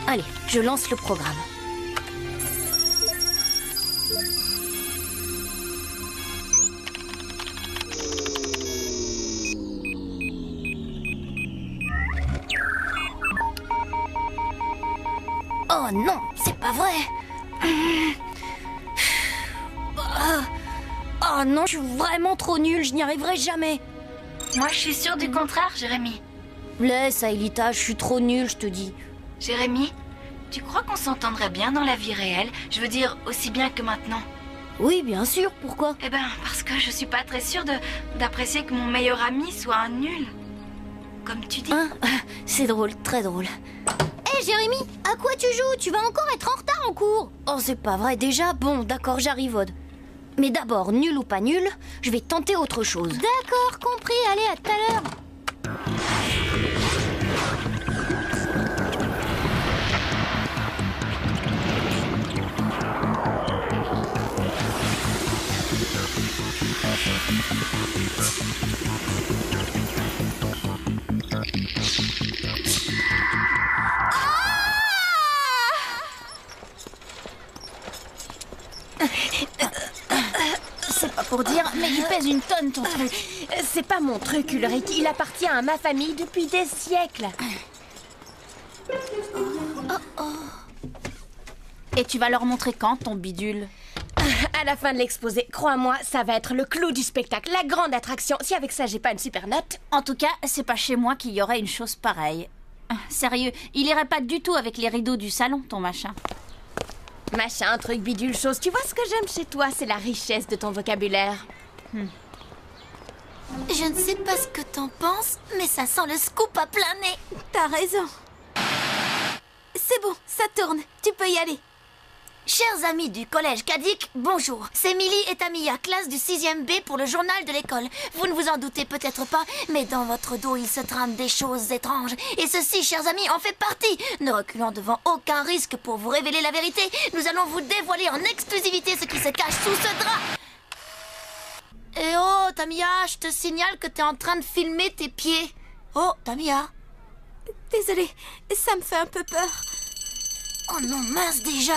Allez, je lance le programme. Oh non, c'est pas vrai. Oh non, je suis vraiment trop nulle, je n'y arriverai jamais. Moi, je suis sûre du contraire, Jérémy. Laisse, Aelita, je suis trop nulle, je te dis. Jérémy, tu crois qu'on s'entendrait bien dans la vie réelle? Je veux dire, aussi bien que maintenant. Oui, bien sûr, pourquoi? Eh ben, parce que je suis pas très sûre d'apprécier que mon meilleur ami soit un nul. Comme tu dis. Hein? C'est drôle, très drôle. Hé, Jérémy, à quoi tu joues? Tu vas encore être en retard en cours. Oh, c'est pas vrai déjà? Bon, d'accord, j'arrive, Aude. Mais d'abord, nul ou pas nul, je vais tenter autre chose. D'accord, compris, allez, à tout à l'heure. C'est pas pour dire, mais il pèse une tonne ton truc. C'est pas mon truc, Ulrich. Il appartient à ma famille depuis des siècles. Et tu vas leur montrer quand, ton bidule? À la fin de l'exposé, crois-moi, ça va être le clou du spectacle, la grande attraction. Si avec ça, j'ai pas une super note. En tout cas, c'est pas chez moi qu'il y aurait une chose pareille. Sérieux, il irait pas du tout avec les rideaux du salon, ton machin. Machin, truc, bidule, chose. Tu vois, ce que j'aime chez toi, c'est la richesse de ton vocabulaire. Je ne sais pas ce que t'en penses, mais ça sent le scoop à plein nez. T'as raison. C'est bon, ça tourne. Tu peux y aller. Chers amis du collège Kadik, bonjour. C'est Milly et Tamia, classe du 6e B pour le journal de l'école. Vous ne vous en doutez peut-être pas, mais dans votre dos, il se trame des choses étranges. Et ceci, chers amis, en fait partie. Ne reculant devant aucun risque pour vous révéler la vérité, nous allons vous dévoiler en exclusivité ce qui se cache sous ce drap. Eh oh, Tamia, je te signale que t'es en train de filmer tes pieds. Oh, Tamia. Désolée, ça me fait un peu peur. Oh non, mince déjà.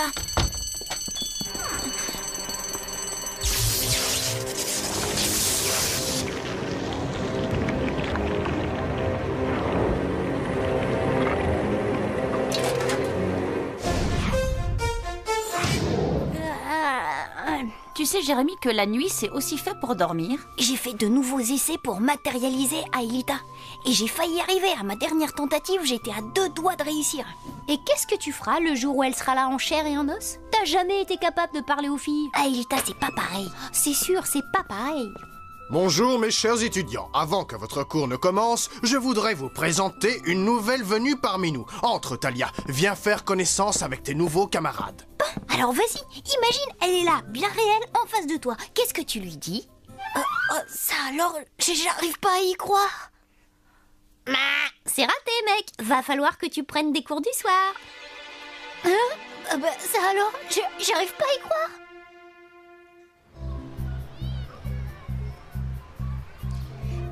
Tu sais, Jérémy, que la nuit, c'est aussi fait pour dormir. J'ai fait de nouveaux essais pour matérialiser Aelita. Et j'ai failli y arriver. À ma dernière tentative, j'étais à 2 doigts de réussir. Et qu'est-ce que tu feras le jour où elle sera là en chair et en os? T'as jamais été capable de parler aux filles. Aelita, c'est pas pareil. C'est sûr, c'est pas pareil. Bonjour mes chers étudiants, avant que votre cours ne commence, je voudrais vous présenter une nouvelle venue parmi nous. Entre Talia, viens faire connaissance avec tes nouveaux camarades. Bon, alors vas-y, imagine, elle est là, bien réelle, en face de toi. Qu'est-ce que tu lui dis? Ça alors, j'arrive pas à y croire. C'est raté, mec. Va falloir que tu prennes des cours du soir. Ça alors, j'arrive pas à y croire.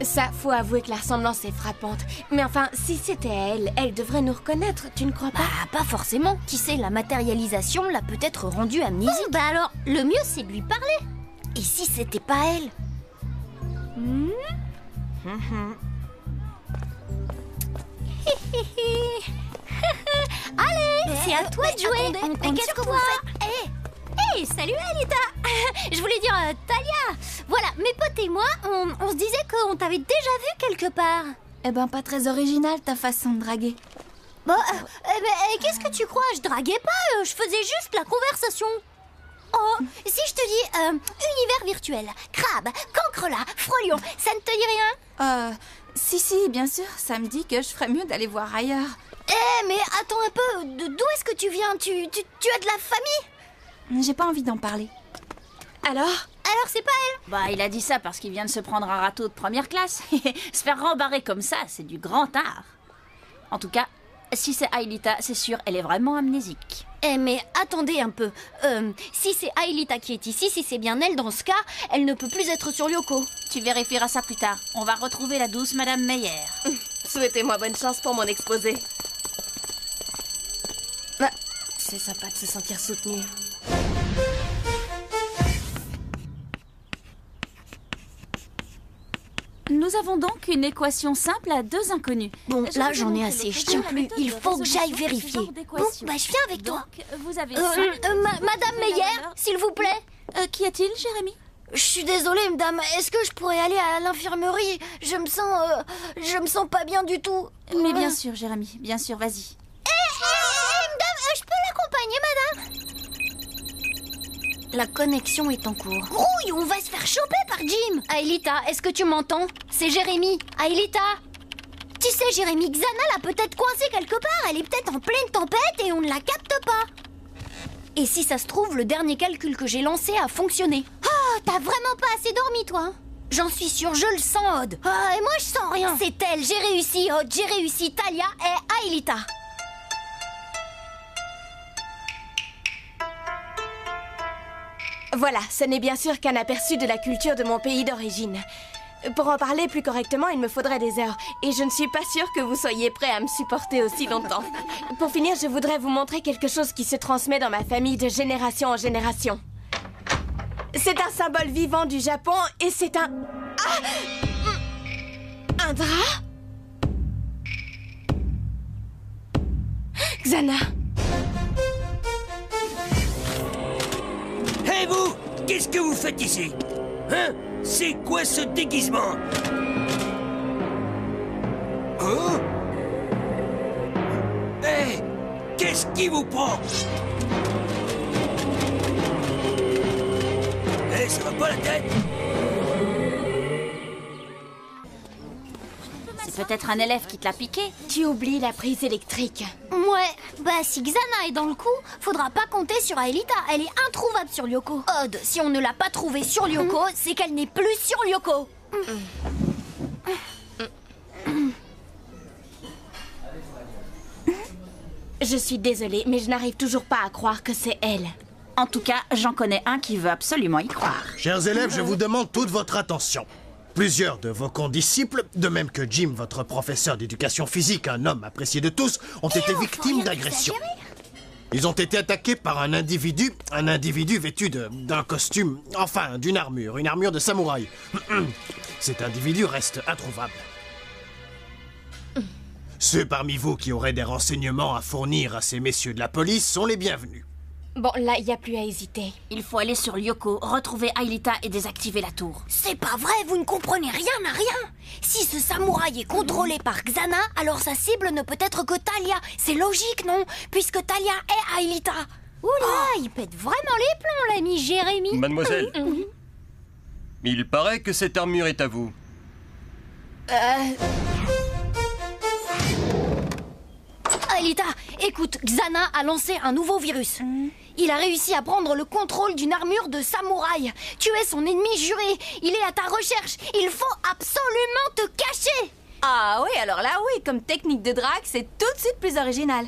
Ça, faut avouer que la ressemblance est frappante. Mais enfin, si c'était elle, elle devrait nous reconnaître, tu ne crois pas? Pas forcément. Qui sait, la matérialisation l'a peut-être rendue amnésique. Alors, le mieux, c'est de lui parler. Et si c'était pas elle? Allez, c'est à toi de jouer. Mais qu'est-ce que vous faites? Oui, salut Aelita. Je voulais dire Talia. Voilà, mes potes et moi, on se disait qu'on t'avait déjà vu quelque part. Eh ben, pas très original ta façon de draguer. Bah, qu'est-ce que tu crois? Je draguais pas, je faisais juste la conversation. Oh, si je te dis univers virtuel, crabe, cancrelat, frolion, ça ne te dit rien? Si, bien sûr, ça me dit que je ferais mieux d'aller voir ailleurs. Mais attends un peu, d'où est-ce que tu viens? Tu as de la famille? J'ai pas envie d'en parler. Alors, c'est pas elle? Bah, il a dit ça parce qu'il vient de se prendre un râteau de première classe. Se faire rembarrer comme ça, c'est du grand art. En tout cas, si c'est Aelita, c'est sûr, elle est vraiment amnésique. Mais attendez un peu. Si c'est Aelita qui est ici, si c'est bien elle dans ce cas, elle ne peut plus être sur Lyoko. Tu vérifieras ça plus tard. On va retrouver la douce Madame Meyer. souhaitez-moi bonne chance pour mon exposé. Ah, c'est sympa de se sentir soutenu. Nous avons donc une équation simple à deux inconnus. Bon, là Je j'en ai vous assez, montre je tiens la plus. méthode Il de faut que j'aille résolution vérifier. de ce genre Bon, d'équation. bah je viens avec toi. Donc, vous avez Madame Meyer, s'il vous plaît. Qu'y a-t-il, Jérémy? Je suis désolée, madame. Est-ce que je pourrais aller à l'infirmerie? Je me sens pas bien du tout. Mais bien sûr, Jérémy, bien sûr, vas-y. Madame, je peux l'accompagner, madame? La connexion est en cours. Rouille, on va se faire choper par Jim. Aelita, est-ce que tu m'entends? C'est Jérémy. Aelita? Tu sais, Jérémy, Xana l'a peut-être coincée quelque part. Elle est peut-être en pleine tempête et on ne la capte pas. Et si ça se trouve, le dernier calcul que j'ai lancé a fonctionné. Ah, t'as vraiment pas assez dormi, toi? J'en suis sûre, je le sens, Odd. Ah, et moi, je sens rien. C'est elle, j'ai réussi, Odd, j'ai réussi. Talia et Aelita. Voilà, ce n'est bien sûr qu'un aperçu de la culture de mon pays d'origine. Pour en parler plus correctement, il me faudrait des heures. Et je ne suis pas sûre que vous soyez prêts à me supporter aussi longtemps. Pour finir, je voudrais vous montrer quelque chose qui se transmet dans ma famille de génération en génération. C'est un symbole vivant du Japon et c'est un... Ah! Un drap? Xana. Hé vous! Qu'est-ce que vous faites ici? Hein? C'est quoi ce déguisement? Hein? Hé! Qu'est-ce qui vous prend? Hé, ça va pas la tête? C'est peut-être un élève qui te l'a piqué. Tu oublies la prise électrique. Ouais, bah si Xana est dans le coup, faudra pas compter sur Aelita. Elle est introuvable sur Lyoko. Odd, si on ne l'a pas trouvée sur Lyoko, c'est qu'elle n'est plus sur Lyoko. Je suis désolée, mais je n'arrive toujours pas à croire que c'est elle. En tout cas, j'en connais un qui veut absolument y croire. Chers élèves, je vous demande toute votre attention. Plusieurs de vos condisciples, de même que Jim, votre professeur d'éducation physique, un homme apprécié de tous, ont été victimes d'agressions. Ils ont été attaqués par un individu vêtu d'un costume, enfin d'une armure, une armure de samouraï. Cet individu reste introuvable. Ceux parmi vous qui auraient des renseignements à fournir à ces messieurs de la police sont les bienvenus. Bon, là, il n'y a plus à hésiter. Il faut aller sur Lyoko, retrouver Aelita et désactiver la tour. C'est pas vrai, vous ne comprenez rien à rien. Si ce samouraï est contrôlé par Xana, alors sa cible ne peut être que Talia. C'est logique, non? Puisque Talia est Aelita. Oula, il pète vraiment les plombs, l'ami Jérémy. Mademoiselle, il paraît que cette armure est à vous. Aelita, écoute, Xana a lancé un nouveau virus. Il a réussi à prendre le contrôle d'une armure de samouraï. Tu es son ennemi juré. Il est à ta recherche. Il faut absolument te cacher. Ah oui, alors là, oui, comme technique de drague, c'est tout de suite plus original.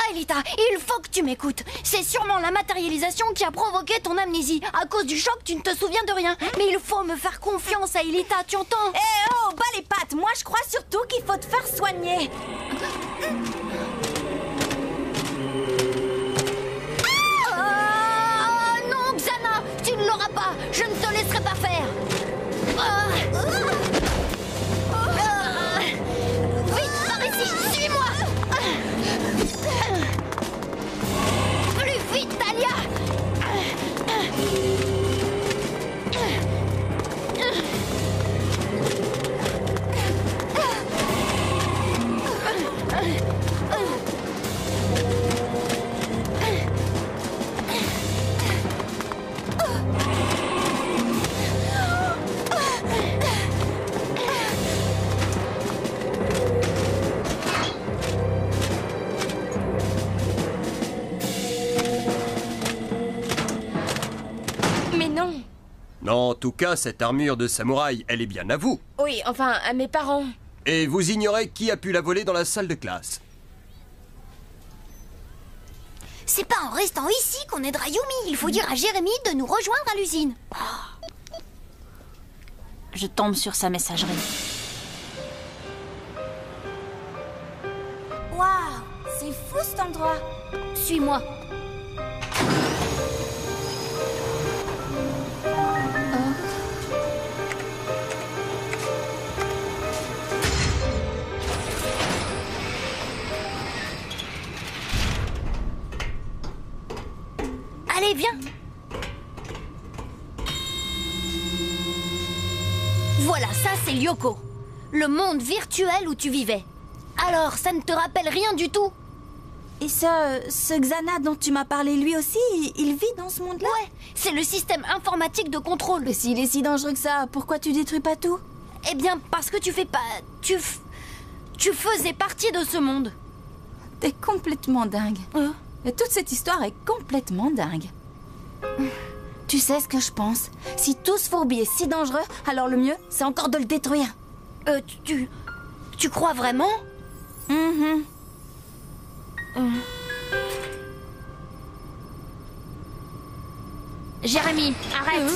Aelita, il faut que tu m'écoutes. C'est sûrement la matérialisation qui a provoqué ton amnésie. À cause du choc, tu ne te souviens de rien. Mais il faut me faire confiance, Aelita, tu entends? Eh oh, bas les pattes. Moi, je crois surtout qu'il faut te faire soigner. Non, Xana, tu ne l'auras pas. Je ne te laisserai pas faire. Vite, par ici, suis-moi. Plus vite, Talia. tout cas, cette armure de samouraï, elle est bien à vous. Oui, enfin, à mes parents. Et vous ignorez qui a pu la voler dans la salle de classe. C'est pas en restant ici qu'on aidera Yumi. Il faut dire à Jérémy de nous rejoindre à l'usine. Je tombe sur sa messagerie. Waouh, c'est fou cet endroit. Suis-moi. Allez, viens. Voilà, ça c'est Lyoko. Le monde virtuel où tu vivais. Alors, ça ne te rappelle rien du tout? Et ce Xana dont tu m'as parlé, lui aussi, il vit dans ce monde-là? Ouais, c'est le système informatique de contrôle. Mais s'il est si dangereux que ça, pourquoi tu détruis pas tout? Eh bien, parce que tu fais pas... Tu faisais partie de ce monde. T'es complètement dingue. Et toute cette histoire est complètement dingue. Tu sais ce que je pense? Si tout ce fourbi est si dangereux, alors le mieux, c'est encore de le détruire. Tu crois vraiment? Jérémy, arrête.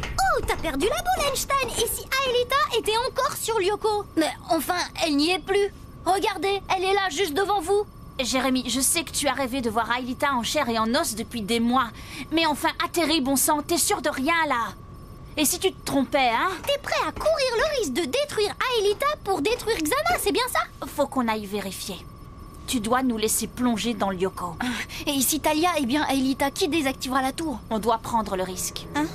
Oh, t'as perdu la boule, Einstein. Et si Aelita était encore sur Lyoko? Mais enfin, elle n'y est plus. Regardez, elle est là, juste devant vous. Jérémy, je sais que tu as rêvé de voir Aelita en chair et en os depuis des mois. Mais enfin, atterris, bon sang, t'es sûr de rien, là? Et si tu te trompais, hein? T'es prêt à courir le risque de détruire Aelita pour détruire Xana, c'est bien ça? Faut qu'on aille vérifier. Tu dois nous laisser plonger dans Lyoko. Et si Talia, eh bien Aelita, qui désactivera la tour? On doit prendre le risque. Hein?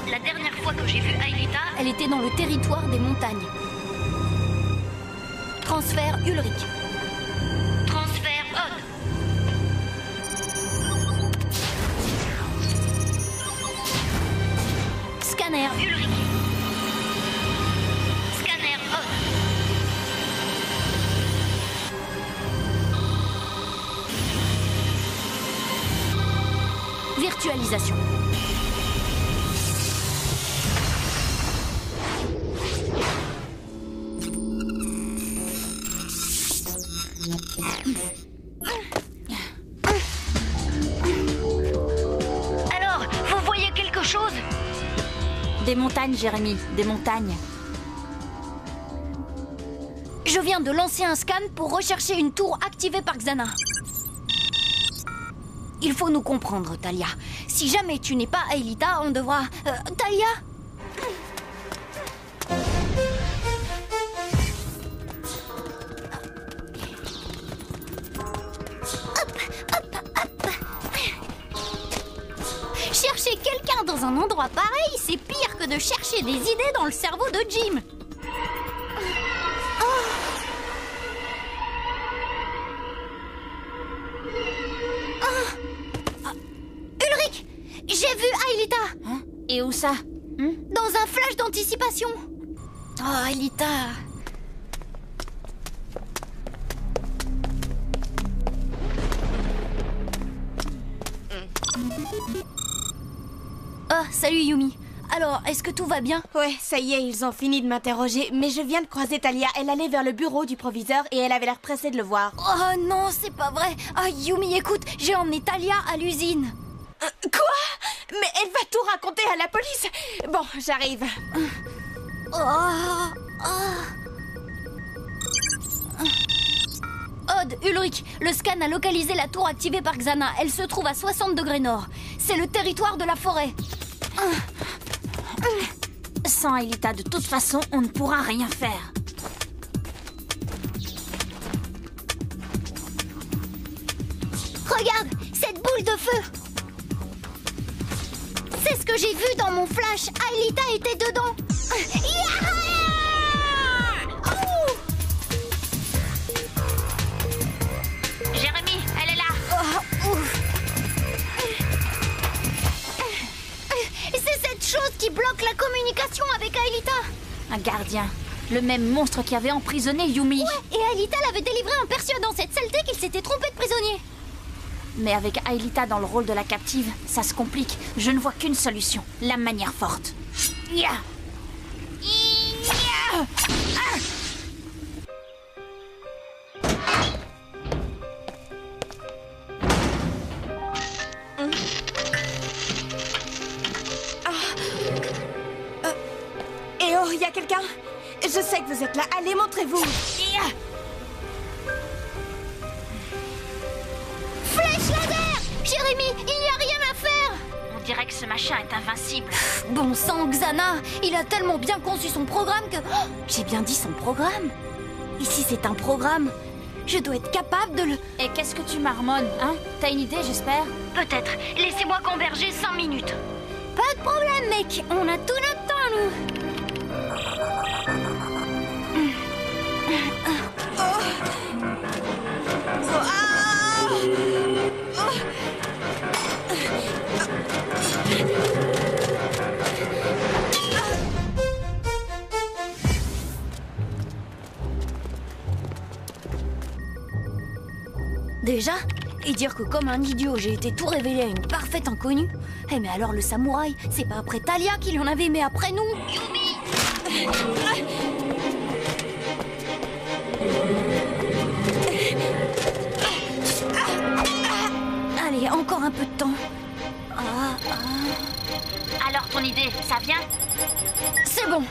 La dernière fois que j'ai vu Aelita, Elle était dans le territoire des montagnes. Transfert Ulrich. transfert Odd. Scanner Ulrich. Scanner Odd. Virtualisation. Alors, vous voyez quelque chose? Des montagnes, Jérémy, des montagnes. Je viens de lancer un scan pour rechercher une tour activée par Xana. Il faut nous comprendre, Talia. Si jamais tu n'es pas Aelita, on devra... Talia? Chercher quelqu'un dans un endroit pareil, c'est pire que de chercher des idées dans le cerveau de Jim. Ulrich, j'ai vu Aelita. Hein? Et où ça? Dans un flash d'anticipation. Oh, Aelita. Oh, salut Yumi. Alors, est-ce que tout va bien? Ouais, ça y est, ils ont fini de m'interroger, mais je viens de croiser Talia. Elle allait vers le bureau du proviseur et elle avait l'air pressée de le voir. Oh non, c'est pas vrai. Ah, Yumi, écoute, j'ai emmené Talia à l'usine. Quoi? Mais elle va tout raconter à la police. Bon, j'arrive. Odd, Ulrich, le scan a localisé la tour activée par Xana. Elle se trouve à 60 degrés nord. C'est le territoire de la forêt. Sans Aelita, de toute façon, on ne pourra rien faire. Regarde, cette boule de feu. C'est ce que j'ai vu dans mon flash. Aelita était dedans. Jérémy, elle est là. C'est cette chose qui bloque la communication avec Aelita. Un gardien. Le même monstre qui avait emprisonné Yumi. Ouais, et Aelita l'avait délivré en persuadant cette saleté qu'il s'était trompé de prisonnier. Mais avec Aelita dans le rôle de la captive, ça se complique. Je ne vois qu'une solution, la manière forte. Nya. Nya. Ah. Eh oh, y a quelqu'un? Je sais que vous êtes là. Allez, montrez-vous. Flèche laser! Jérémy, il n'y a rien à faire! On dirait que ce machin est invincible. Bon sang, Xana, il a tellement bien conçu son programme que... Oh, j'ai bien dit son programme. Ici, c'est un programme. Je dois être capable de le... Et qu'est-ce que tu marmonnes, hein? T'as une idée, j'espère? Peut-être. Laissez-moi converger 5 minutes. Pas de problème, mec. On a tout notre temps, nous. Déjà, et dire que comme un idiot, j'ai été tout révélé à une parfaite inconnue. Eh mais alors le samouraï, c'est pas après Talia qu'il en avait, mais après nous. Yumi! Allez, encore un peu de temps. Alors ton idée, ça vient? C'est bon.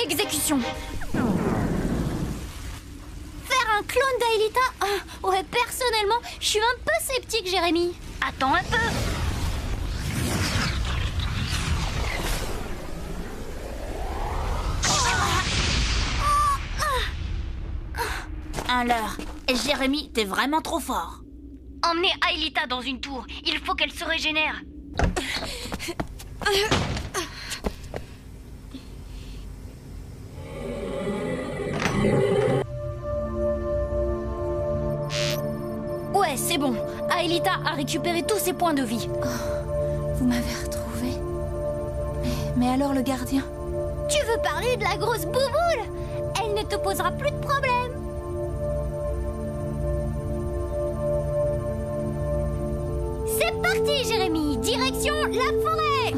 Exécution. Faire un clone d'Aelita? Ouais, personnellement, je suis un peu sceptique, Jérémy. Attends un peu. Un leurre. Et Jérémy, t'es vraiment trop fort. Emmenez Aelita dans une tour. Il faut qu'elle se régénère. Ouais, c'est bon. Aelita a récupéré tous ses points de vie. Vous m'avez retrouvé. Mais alors le gardien? Tu veux parler de la grosse bouboule? Elle ne te posera plus de problème. C'est parti, Jérémy. Direction la forêt.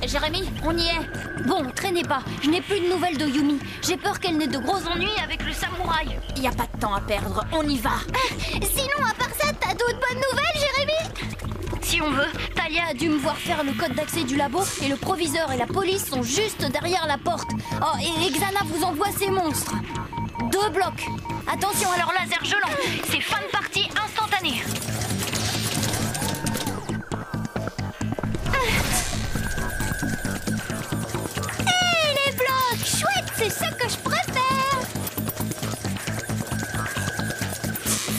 Jérémy, on y est. Bon, traînez pas. Je n'ai plus de nouvelles de Yumi. J'ai peur qu'elle n'ait de gros ennuis. Ennuis avec le samouraï. Y a pas de temps à perdre, on y va. Sinon, à part ça, t'as d'autres bonnes nouvelles, Jérémy? Si on veut, Talia a dû me voir faire le code d'accès du labo et le proviseur et la police sont juste derrière la porte. Oh, et Xana vous envoie ces monstres. 2 blocs. Attention alors laser gelant. C'est fin de partie instantanée. les blocs. Chouette, c'est ça que je préfère.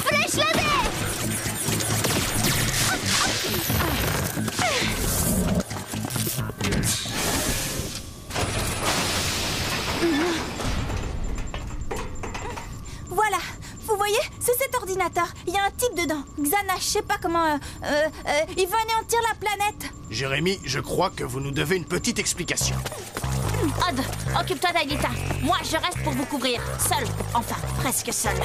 Flèche laser. Voilà. Vous voyez, c'est cet ordinateur. Il y a un type dedans. Xana, je sais pas comment... il veut anéantir la planète. Jérémy, je crois que vous nous devez une petite explication. Odd, occupe-toi d'Aelita. Moi, je reste pour vous couvrir. Seul. Enfin, presque seul.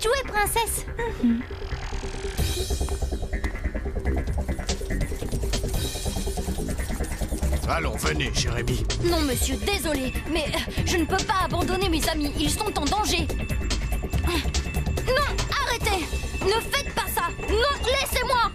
de jouer, princesse. Allons, venez, Jérémy. Non, monsieur, désolé, mais je ne peux pas abandonner mes amis. Ils sont en danger. Non, arrêtez! Ne faites pas ça! Non, laissez-moi!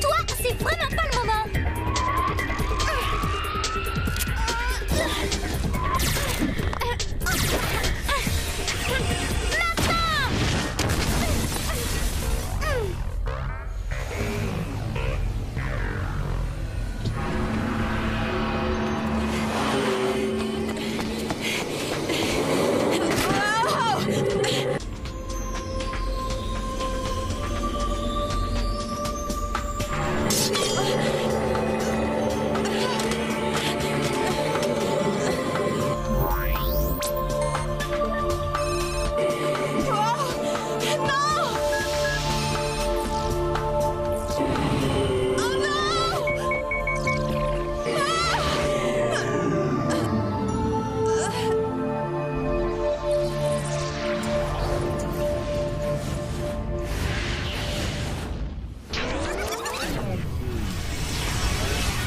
Toi, c'est vraiment pas le moment!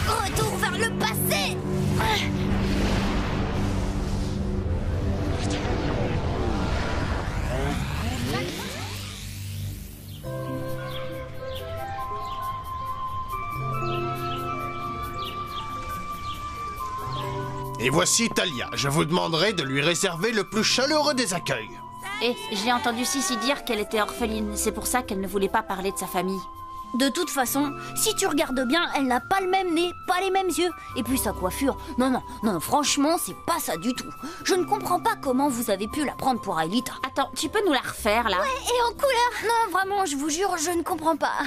Retour vers le passé! Et voici Talia. Je vous demanderai de lui réserver le plus chaleureux des accueils. Et j'ai entendu Sissi dire qu'elle était orpheline. C'est pour ça qu'elle ne voulait pas parler de sa famille. De toute façon, si tu regardes bien, elle n'a pas le même nez, pas les mêmes yeux. Et puis sa coiffure, non, franchement, c'est pas ça du tout. Je ne comprends pas comment vous avez pu la prendre pour Aelita. Attends, tu peux nous la refaire, là? Ouais, et en couleur. Non, vraiment, je vous jure, je ne comprends pas.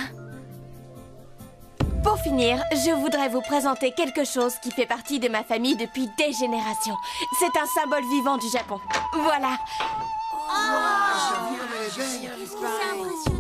Pour finir, je voudrais vous présenter quelque chose qui fait partie de ma famille depuis des générations. C'est un symbole vivant du Japon. Voilà. C'est impressionnant.